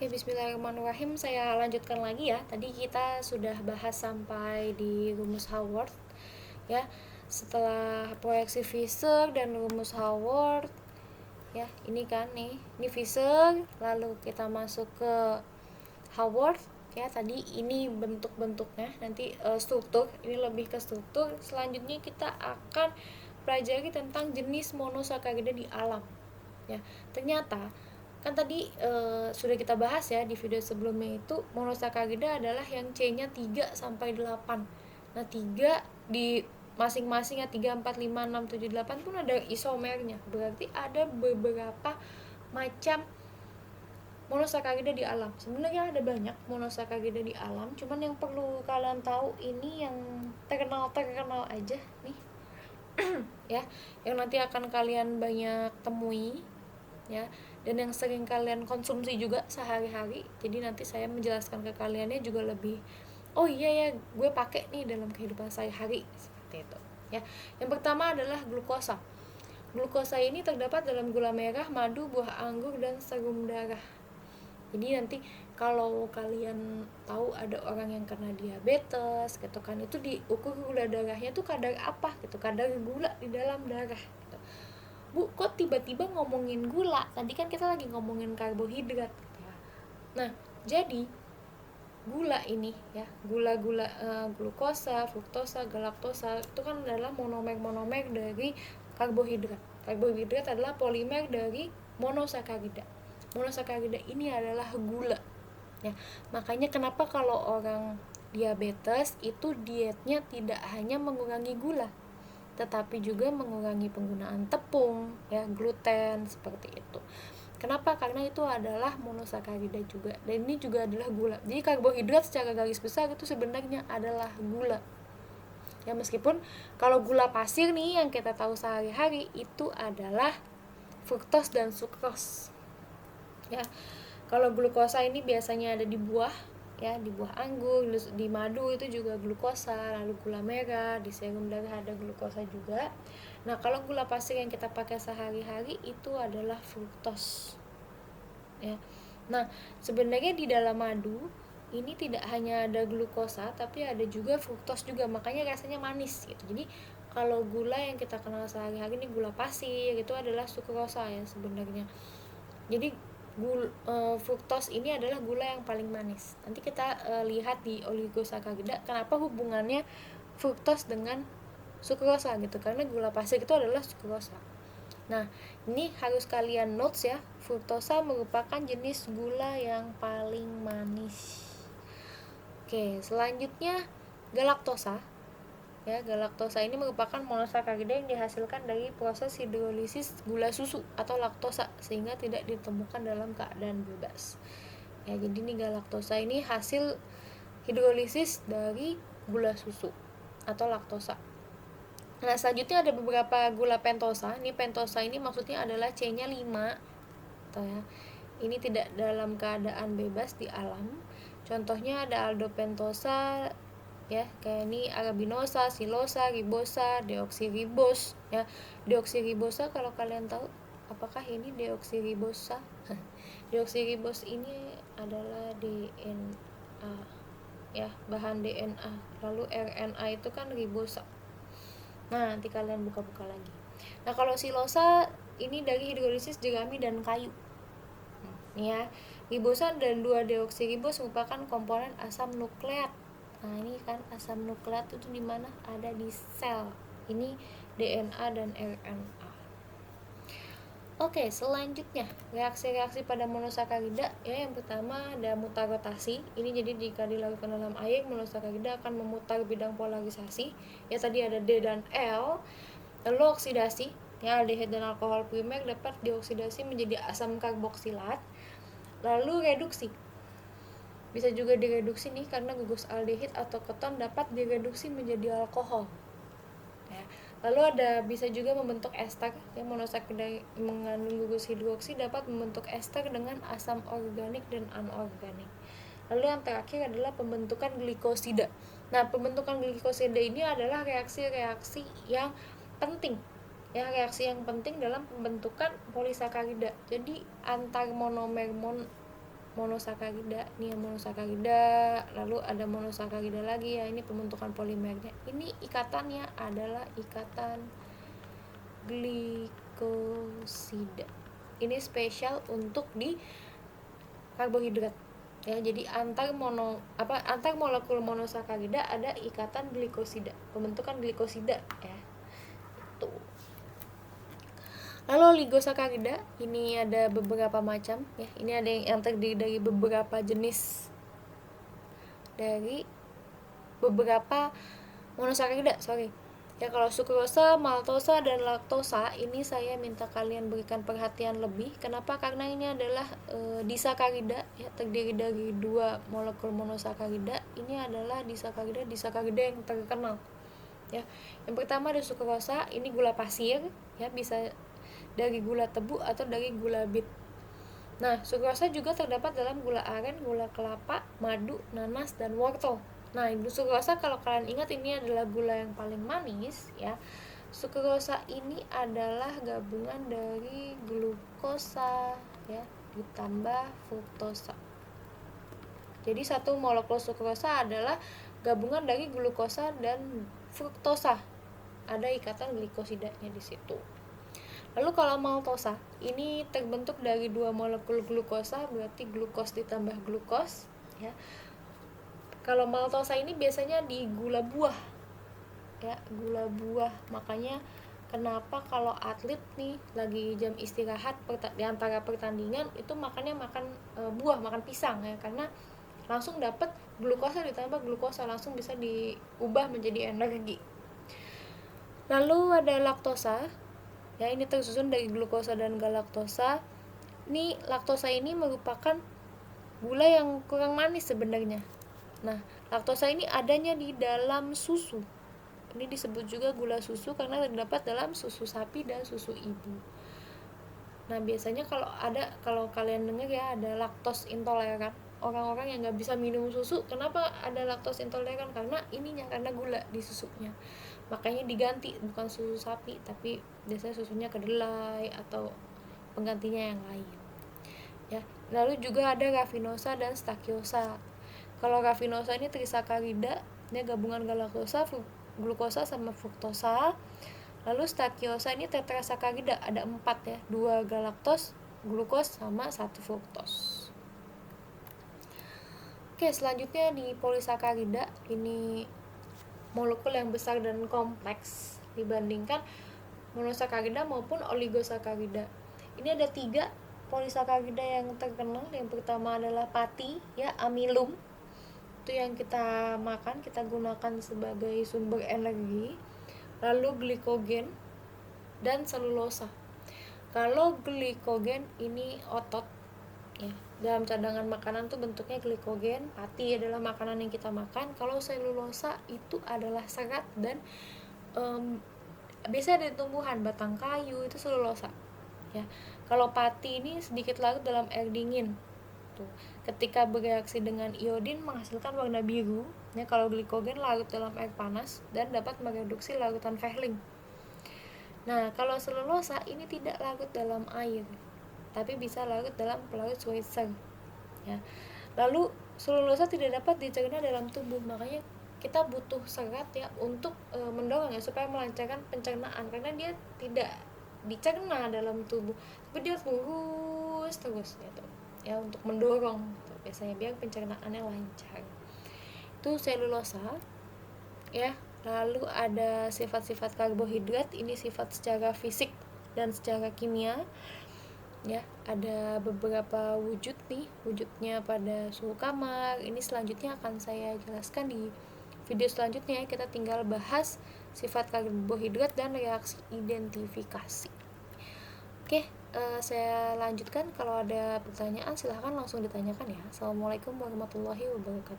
Oke, bismillahirrahmanirrahim. Saya lanjutkan lagi ya. Tadi kita sudah bahas sampai di rumus Haworth ya. Setelah proyeksi Fisher dan rumus Haworth ya, ini kan nih, ini Fisher, lalu kita masuk ke Haworth ya. Tadi ini bentuk-bentuknya, nanti struktur, ini lebih ke struktur. Selanjutnya kita akan pelajari tentang jenis monosakarida di alam ya. Ternyata kan tadi sudah kita bahas ya di video sebelumnya, itu monosakarida adalah yang C-nya 3 sampai 8. Nah, 3 di masing-masing ya, 3, 4, 5, 6, 7, 8 pun ada isomernya. Berarti ada beberapa macam monosakarida di alam. Sebenarnya ada banyak monosakarida di alam, cuman yang perlu kalian tahu ini yang terkenal aja nih ya, yang nanti akan kalian banyak temui ya, dan yang sering kalian konsumsi juga sehari-hari. Jadi nanti saya menjelaskan ke kaliannya juga lebih, oh iya ya, gue pakai nih dalam kehidupan sehari-hari, seperti itu ya. Yang pertama adalah glukosa. Glukosa ini terdapat dalam gula merah, madu, buah anggur, dan serum darah. Jadi nanti kalau kalian tahu ada orang yang kena diabetes gitu kan, itu diukur gula darahnya tuh kadar apa gitu, kadar gula di dalam darah gitu. Bu, kok tiba-tiba ngomongin gula? Tadi kan kita lagi ngomongin karbohidrat gitu ya. Nah, jadi gula ini ya, gula-gula glukosa, fruktosa, galaktosa itu kan adalah monomer dari karbohidrat. Karbohidrat adalah polimer dari monosakarida. Monosakarida ini adalah gula ya. Makanya kenapa kalau orang diabetes itu dietnya tidak hanya mengurangi gula, tetapi juga mengurangi penggunaan tepung ya, gluten, seperti itu. Kenapa? Karena itu adalah monosakarida juga, dan ini juga adalah gula. Jadi karbohidrat secara garis besar itu sebenarnya adalah gula ya, meskipun kalau gula pasir nih yang kita tahu sehari-hari itu adalah fruktos dan sukros ya. Kalau glukosa ini biasanya ada di buah ya, di buah anggur, di madu itu juga glukosa, lalu gula merah, di serum darah ada glukosa juga. Nah, kalau gula pasir yang kita pakai sehari-hari itu adalah fruktos ya. Nah, sebenarnya di dalam madu ini tidak hanya ada glukosa tapi ada juga fruktos juga, makanya rasanya manis gitu. Jadi kalau gula yang kita kenal sehari-hari ini gula pasir, itu adalah sukrosa ya sebenarnya. Jadi fruktos ini adalah gula yang paling manis. Nanti kita lihat di oligosakarida kenapa hubungannya fruktos dengan sukrosa gitu, karena gula pasir itu adalah sukrosa. Nah, ini harus kalian notes ya, fruktosa merupakan jenis gula yang paling manis. Oke, selanjutnya galaktosa ya. Galaktosa ini merupakan monosakarida yang dihasilkan dari proses hidrolisis gula susu atau laktosa sehingga tidak ditemukan dalam keadaan bebas ya. Jadi ini galaktosa ini hasil hidrolisis dari gula susu atau laktosa. Nah, selanjutnya ada beberapa gula pentosa. Ini pentosa ini maksudnya adalah C-nya 5 ya. Ini tidak dalam keadaan bebas di alam. Contohnya ada aldopentosa ya, kayak ini arabinosa, silosa, ribosa, deoksiribos ya. Deoksiribosa kalau kalian tahu, apakah ini deoksiribosa? Deoksiribos ini adalah DNA ya, bahan DNA. Lalu RNA itu kan ribosa. Nah, nanti kalian buka-buka lagi. Nah, kalau silosa ini dari hidrolisis jerami dan kayu. Nih ya, ribosa dan 2-deoksiribos merupakan komponen asam nukleat. Nah, ini kan asam nukleat itu di mana? Ada di sel. Ini DNA dan RNA. Oke, selanjutnya reaksi-reaksi pada monosakarida ya. Yang pertama ada mutarotasi. Ini jadi jika dilakukan dalam air, monosakarida akan memutar bidang polarisasi. Ya, tadi ada D dan L. Lalu oksidasi, ya, aldehid dan alkohol primer dapat dioksidasi menjadi asam karboksilat. Lalu reduksi, bisa juga direduksi nih karena gugus aldehid atau keton dapat direduksi menjadi alkohol ya. Lalu ada bisa juga membentuk ester yang monosakarida mengandung gugus hidroksi dapat membentuk ester dengan asam organik dan anorganik. Lalu yang terakhir adalah pembentukan glikosida. Nah, pembentukan glikosida ini adalah reaksi-reaksi yang penting ya, reaksi yang penting dalam pembentukan polisakarida. Jadi antar monomer monosakarida, ini yang monosakarida, lalu ada monosakarida lagi ya, ini pembentukan polimernya. Ini ikatannya adalah ikatan glikosida. Ini spesial untuk di karbohidrat ya. Jadi antar molekul monosakarida ada ikatan glikosida, pembentukan glikosida ya. Tuh. Lalu oligosakarida ini ada beberapa macam ya. Ini ada yang terdiri dari beberapa jenis dari beberapa monosakarida, ya. Kalau sukrosa, maltosa, dan laktosa ini saya minta kalian berikan perhatian lebih. Kenapa? Karena ini adalah disakarida ya, terdiri dari 2 molekul monosakarida. Ini adalah disakarida yang terkenal ya. Yang pertama ada sukrosa, ini gula pasir ya, bisa dari gula tebu atau dari gula bit. Nah, sukrosa juga terdapat dalam gula aren, gula kelapa, madu, nanas, dan wortel. Nah, sukrosa kalau kalian ingat ini adalah gula yang paling manis ya. Sukrosa ini adalah gabungan dari glukosa ya ditambah fruktosa. Jadi satu molekul sukrosa adalah gabungan dari glukosa dan fruktosa. Ada ikatan glikosidanya di situ. Lalu kalau maltosa, ini terbentuk dari 2 molekul glukosa, berarti glukos ditambah glukos ya. Kalau maltosa ini biasanya di gula buah ya, gula buah. Makanya kenapa kalau atlet nih lagi jam istirahat di antara pertandingan itu makan buah, makan pisang ya, karena langsung dapat glukosa ditambah glukosa, langsung bisa diubah menjadi energi. Lalu ada laktosa ya, ini tersusun dari glukosa dan galaktosa. Ini laktosa ini merupakan gula yang kurang manis sebenarnya. Nah, laktosa ini adanya di dalam susu. Ini disebut juga gula susu karena terdapat dalam susu sapi dan susu ibu. Nah, biasanya kalau kalian dengar ya, ada laktos intoleran. Orang-orang yang nggak bisa minum susu, kenapa ada laktos intoleran? Karena gula di susunya. Makanya diganti, bukan susu sapi, tapi biasanya susunya kedelai atau penggantinya yang lain ya. Lalu juga ada rafinosa dan stakiosa. Kalau rafinosa ini trisakarida, ini gabungan galaktosa, glukosa sama fruktosa. Lalu stakiosa ini tetrasakarida, ada 4 ya, 2 galaktos, glukos sama 1 fruktos. Oke, selanjutnya di polisakarida, ini molekul yang besar dan kompleks dibandingkan monosakarida maupun oligosakarida. Ini ada 3 polisakarida yang terkenal. Yang pertama adalah pati ya, amilum. Itu yang kita makan, kita gunakan sebagai sumber energi. Lalu glikogen dan selulosa. Kalau glikogen ini otot ya, dalam cadangan makanan tuh bentuknya glikogen. Pati adalah makanan yang kita makan. Kalau selulosa itu adalah serat dan biasanya dari tumbuhan, batang kayu itu selulosa ya. Kalau pati ini sedikit larut dalam air dingin tuh, ketika bereaksi dengan iodin menghasilkan warna biru ya. Kalau glikogen larut dalam air panas dan dapat mereduksi larutan Fehling. Nah, kalau selulosa ini tidak larut dalam air, tapi bisa larut dalam pelarut Schweitzer ya. Lalu selulosa tidak dapat dicerna dalam tubuh, makanya kita butuh serat ya untuk mendorong ya, supaya melancarkan pencernaan, karena dia tidak dicerna dalam tubuh, tapi dia lurus terus gitu ya, untuk mendorong gitu, biasanya biar pencernaannya lancar. Itu selulosa ya. Lalu ada sifat-sifat karbohidrat, ini sifat secara fisik dan secara kimia ya. Ada beberapa wujud nih, wujudnya pada suhu kamar. Ini selanjutnya akan saya jelaskan di video selanjutnya. Kita tinggal bahas sifat karbohidrat dan reaksi identifikasi. Oke, saya lanjutkan. Kalau ada pertanyaan silahkan langsung ditanyakan ya. Assalamualaikum warahmatullahi wabarakatuh.